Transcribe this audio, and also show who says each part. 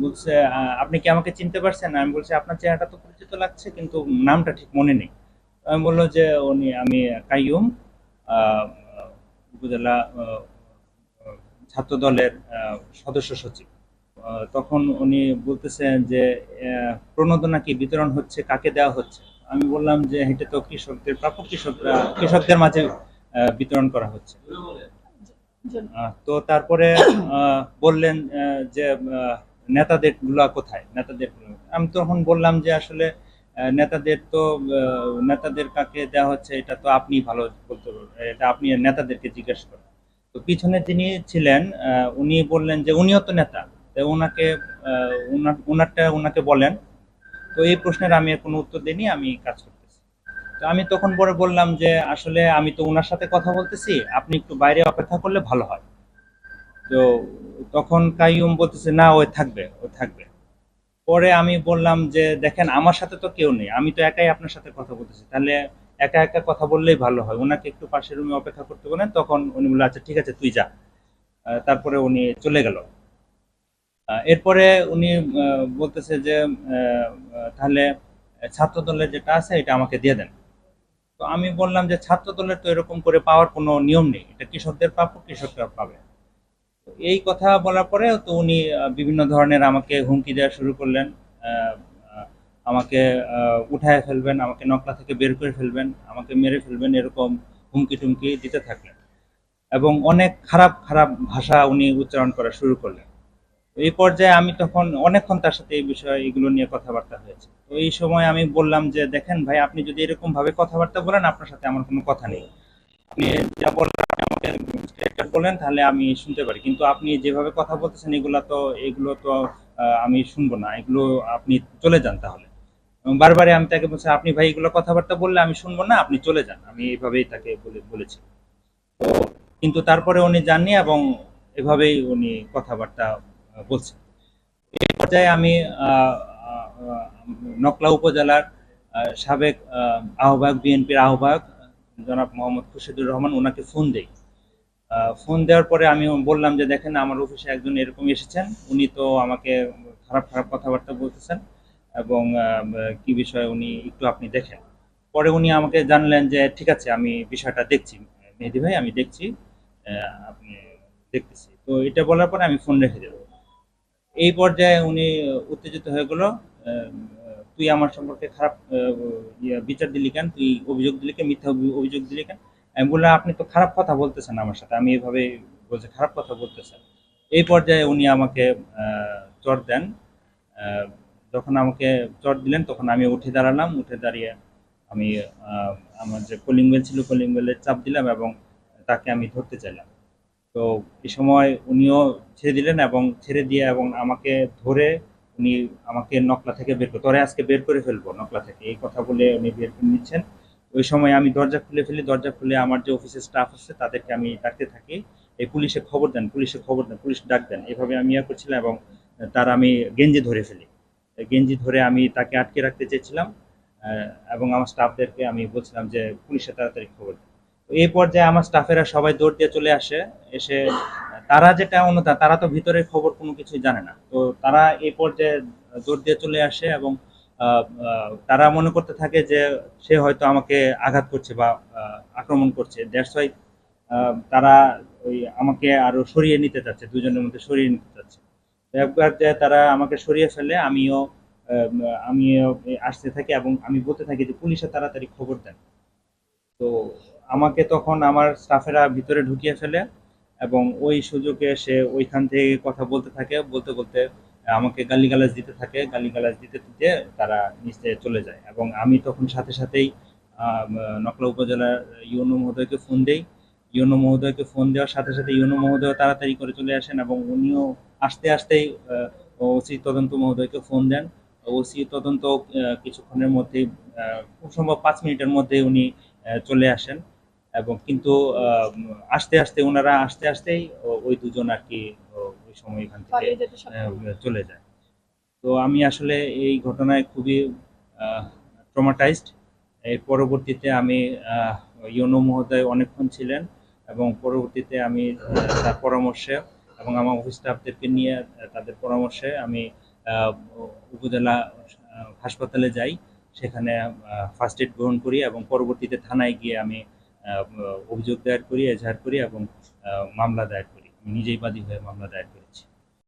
Speaker 1: বলছে, আপনি কি আমাকে চিনতে পারছেন? আমি বলছি, আপনার চেহারাটা তো পরিচিত লাগছে, কিন্তু নামটা ঠিক মনে নেই। আমি বললো যে আমি কাইয়ুম, আহ, উপজেলা ছাত্র দলের সদস্য সচিব। তখন উনি বলতেছেন যে প্রণোদনা কি বিতরণ হচ্ছে, কাকে দেওয়া হচ্ছে? আমি বললাম যে এটা তো কৃষকদের প্রাপ্য, কৃষকদের মাঝে বিতরণ করা হচ্ছে। তো তারপরে বললেন যে নেতাদের গুলা কোথায়, আমি তখন বললাম যে আসলে নেতাদের তো নেতাদের কাকে দেওয়া হচ্ছে এটা তো আপনি ভালো বলতে পারবেন, এটা আপনি নেতাদেরকে জিজ্ঞেস করেন। তো পিছনে যিনি ছিলেন উনি বললেন যে উনিও তো নেতা, তো ওনাকে ওনারটা ওনাকে বলেন। তো এই প্রশ্নের আমি আর কোনো উত্তর দিইনি, আমি কাজ করতেছি। তো আমি তখন পরে বললাম যে আসলে আমি তো ওনার সাথে কথা বলতেছি, আপনি একটু বাইরে অপেক্ষা করলে ভালো হয়। তো তখন কাইয়ুম বলতেছে, না ওই থাকবে, ও থাকবে। পরে আমি বললাম যে দেখেন, আমার সাথে তো কেউ নেই, আমি তো একাই আপনার সাথে কথা বলতেছি, তাহলে একা একা কথা বললেই ভালো হয়, ওনাকে একটু পাশের রুমে অপেক্ষা করতে বলেন। তখন উনি বললেন আচ্ছা ঠিক আছে, তুই যা। তারপরে উনি চলে গেল। এরপরে উনি বলতেছে যে তাহলে ছাত্র দলের যেটা আছে এটা আমাকে দিয়ে দেন। তো আমি বললাম যে ছাত্র দলের তো এরকম করে পাওয়ার কোনো নিয়ম নেই, এটা কৃষকদের প্রাপ্য, কৃষকরা পাবে। এই কথা বলার পরে তো উনি বিভিন্ন ধরনের আমাকে হুমকি দেওয়া শুরু করলেন। আহ, আহ, আমাকে উঠায় ফেলবেন, আমাকে নকলা থেকে বের করে ফেলবেন, আমাকে মেরে ফেলবেন, এরকম হুমকি টুমকি দিতে থাকলেন। এবং অনেক খারাপ খারাপ ভাষা উনি উচ্চারণ করা শুরু করলেন। এই পর্যায়ে আমি তখন অনেকক্ষণ তার সাথে এই বিষয় এগুলো নিয়ে কথাবার্তা হয়েছে। তো এই সময় আমি বললাম যে দেখেন ভাই, আপনি যদি এরকম ভাবে কথাবার্তা বলেন, আপনার সাথে আমার কোনো কথা নেই। আপনি যা বললেন আপনি আমাকে স্ট্রেট কাট বলেন, তাহলে আমি শুনতে পারি, কিন্তু আপনি যেভাবে কথা বলতেছেন এগুলো তো আমি শুনবো না, এগুলো আপনি চলে যান তাহলে। এবং বারবারই আমি তাকে বলছি, আপনি ভাই এগুলো কথাবার্তা বললে আমি শুনবো না, আপনি চলে যান, আমি এইভাবেই তাকে বলেছি। কিন্তু তারপরে উনি যাননি, এবং এভাবেই উনি কথাবার্তা বলছেন। এই পর্যায়ে আমি আহ, আহ, আহ, নকলা উপজেলার সাবেক আহ্বায়ক, বিএনপির আহ্বায়ক জনাব মোহাম্মদ খুরশিদুর রহমান, ওনাকে ফোন দেই। ফোন দেওয়ার পরে আমি বললাম যে দেখেন, আমার অফিসে একজন এরকম এসেছেন, উনি তো আমাকে খারাপ খারাপ কথাবার্তা বলতেছেন, এবং কি বিষয়ে উনি একটু আপনি দেখেন। পরে উনি আমাকে জানলেন যে ঠিক আছে, আমি বিষয়টা দেখছি মেহেদী ভাই, আমি দেখছি, আপনি দেখতেছি। তো এটা বলার পরে আমি ফোন রেখে দেবো। এই পর্যায়ে উনি উত্তেজিত হয়ে গেল। তুই আমার সম্পর্কে খারাপ বিচার দিলি কেন, তুই অভিযোগ দিলি কেন, মিথ্যা অভিযোগ দিলি কেন? আমি বললাম আপনি তো খারাপ কথা বলতেছেন আমার সাথে, আমি এভাবে বলছে খারাপ কথা বলতেছেন। এই পর্যায়ে উনি আমাকে চড় দেন। আহ, যখন আমাকে চড় দিলেন তখন আমি উঠে দাঁড়ালাম, উঠে দাঁড়িয়ে আমি আহ, আমার যে কলিং বেল ছিল, কলিং বেলের চাপ দিলাম এবং তাকে আমি ধরতে চাইলাম। তো এই সময় উনিও ছেড়ে দিলেন, এবং ছেড়ে দিয়ে এবং আমাকে ধরে উনি আমাকে নকলা থেকে বের করে, তোরে আজকে বের করে ফেলবো নকলা থেকে, এই কথা বলে উনি বের করে নিচ্ছেন। ওই সময় আমি দরজা খুলে ফেলি, দরজা খুলে আমার যে অফিসের স্টাফ আছে তাদেরকে আমি ডাকতে থাকি, এই পুলিশে খবর দেন, পুলিশে খবর দেন, পুলিশ ডাক দেন, এভাবে আমি ইয়া করছিলাম। এবং তার আমি গেঞ্জি ধরে ফেলি, গেঞ্জি ধরে আমি তাকে আটকে রাখতে চেয়েছিলাম। এবং আমার স্টাফদেরকে আমি বলছিলাম যে পুলিশে তাড়াতাড়ি খবর দেন। তো এই পর্যায়ে আমার স্টাফেরা সবাই দৌড় দিয়ে চলে আসে। এসে তারা যেটা অনুতা, তারা তো ভিতরের খবর কোনো কিছুই জানে না, তো তারা এই পর্যায়ে দৌড় দিয়ে চলে আসে, এবং তারা মনে করতে থাকে যে সে হয়তো আমাকে আঘাত করছে বা আক্রমণ করছে, দ্যাটস ওয়াই তারা ওই আমাকে আরো সরিয়ে নিতে চাচ্ছে, দুজনের মধ্যে সরিয়ে নিতে চাচ্ছে। তো একবার যে তারা আমাকে সরিয়ে ফেলে, আমিও আসতে থাকি এবং আমি বলতে থাকি যে পুলিশে তাড়াতাড়ি খবর দেন। তো আমাকে তখন আমার স্টাফেরা ভিতরে ঢুকিয়ে ফেলে, এবং ওই সুযোগে সে ওইখান থেকে কথা বলতে থাকে, বলতে বলতে আমাকে গালিগালাজ দিতে থাকে, গালিগালাজ দিতে দিতে তারা নিচে চলে যায়। এবং আমি তখন সাথে সাথেই নকলা উপজেলার ইউনো মহোদয়কে ফোন দেই। ইউনো মহোদয়কে ফোন দেওয়ার সাথে সাথে ইউনো মহোদয় তাড়াতাড়ি করে চলে আসেন, এবং উনিও আসতে আসতেই ওসি তদন্ত মহোদয়কে ফোন দেন। ওসি তদন্ত কিছুক্ষণের মধ্যেই, খুব সম্ভব 5 মিনিটের মধ্যেই উনি চলে আসেন। এবং কিন্তু ওনারা আসতে আসতেই ওই দুজন আর কি ওই সময় এখান থেকে চলে যায়। তো আমি আসলে এই ঘটনায় খুবই ট্রমাটাইজড। এর পরবর্তীতে আমি ইউনো মহোদয় অনেকক্ষণ ছিলেন, এবং পরবর্তীতে আমি তার পরামর্শে এবং আমার অফিস স্টাফদেরকে নিয়ে তাদের পরামর্শে আমি আহ, উপজেলা হাসপাতালে যাই, সেখানে ফার্স্ট এড গ্রহণ করি এবং পরবর্তীতে থানায় গিয়ে আমি অভিযোগ দায়ের করি, এজাহার করি এবং মামলা দায়ের করি। আমি নিজেই বাদী হয়ে মামলা দায়ের করেছি।